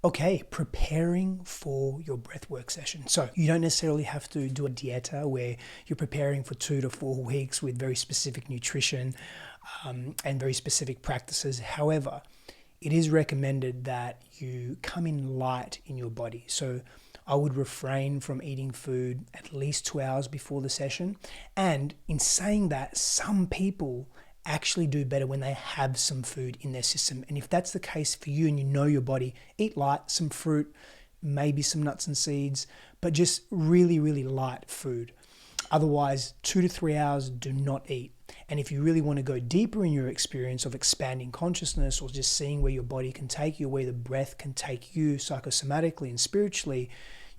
Okay, preparing for your breathwork session. So you don't necessarily have to do a dieta where you're preparing for 2 to 4 weeks with very specific nutrition and very specific practices. However, it is recommended that you come in light in your body. So I would refrain from eating food at least 2 hours before the session. And in saying that, some people actually do better when they have some food in their system. And if that's the case for you and you know your body, eat light, some fruit, maybe some nuts and seeds, but just really, really light food. Otherwise, 2 to 3 hours, do not eat. And if you really want to go deeper in your experience of expanding consciousness or just seeing where your body can take you, where the breath can take you psychosomatically and spiritually,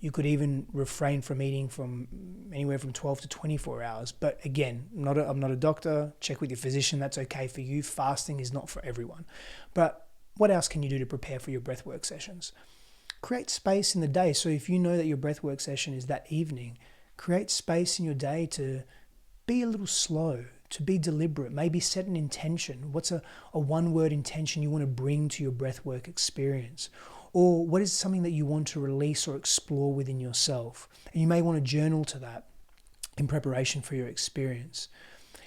you could even refrain from eating from anywhere from 12 to 24 hours. But again, I'm not a doctor. Check with your physician. That's okay for you. Fasting is not for everyone. But what else can you do to prepare for your breathwork sessions? Create space in the day. So if you know that your breathwork session is that evening, create space in your day to be a little slow, to be deliberate, maybe set an intention. What's a one-word intention you want to bring to your breathwork experience? Or what is something that you want to release or explore within yourself? And you may want to journal to that in preparation for your experience.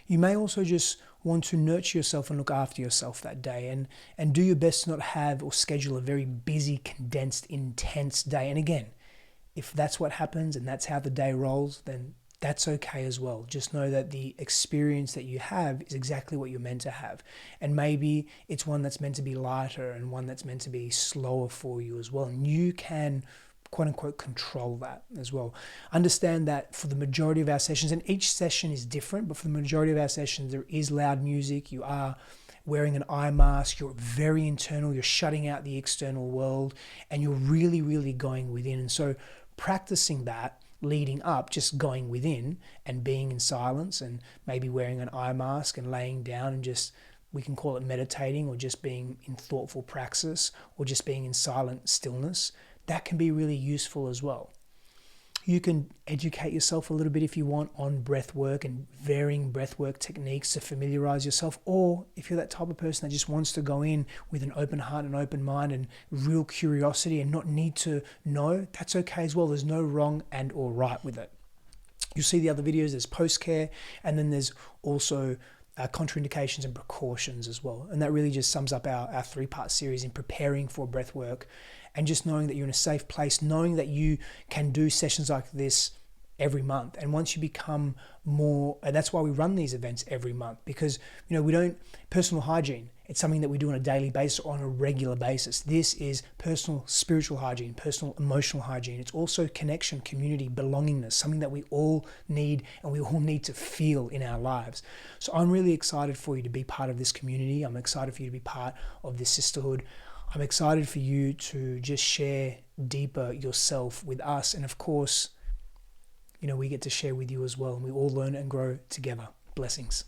You may also just want to nurture yourself and look after yourself that day and do your best to not have or schedule a very busy, condensed, intense day. And again, if that's what happens and that's how the day rolls, then that's okay as well. Just know that the experience that you have is exactly what you're meant to have. And maybe it's one that's meant to be lighter and one that's meant to be slower for you as well. And you can, quote unquote, control that as well. Understand that for the majority of our sessions, and each session is different, but for the majority of our sessions, there is loud music. You are wearing an eye mask. You're very internal. You're shutting out the external world and you're really, really going within. And so practicing that leading up, just going within and being in silence and maybe wearing an eye mask and laying down and just, we can call it meditating or just being in thoughtful praxis or just being in silent stillness, that can be really useful as well. You can educate yourself a little bit if you want on breath work and varying breath work techniques to familiarize yourself. Or if you're that type of person that just wants to go in with an open heart and open mind and real curiosity and not need to know, that's okay as well. There's no wrong and or right with it. You'll see the other videos, there's post-care, and then there's also contraindications and precautions as well. And that really just sums up our 3-part series in preparing for breath work and just knowing that you're in a safe place, knowing that you can do sessions like this every month. And once you become more, and that's why we run these events every month, because we don't, personal hygiene, it's something that we do on a daily basis or on a regular basis. This is personal spiritual hygiene, personal emotional hygiene. It's also connection, community, belongingness, something that we all need and we all need to feel in our lives. So I'm really excited for you to be part of this community. I'm excited for you to be part of this sisterhood. I'm excited for you to just share deeper yourself with us. And of course, we get to share with you as well. And we all learn and grow together. Blessings.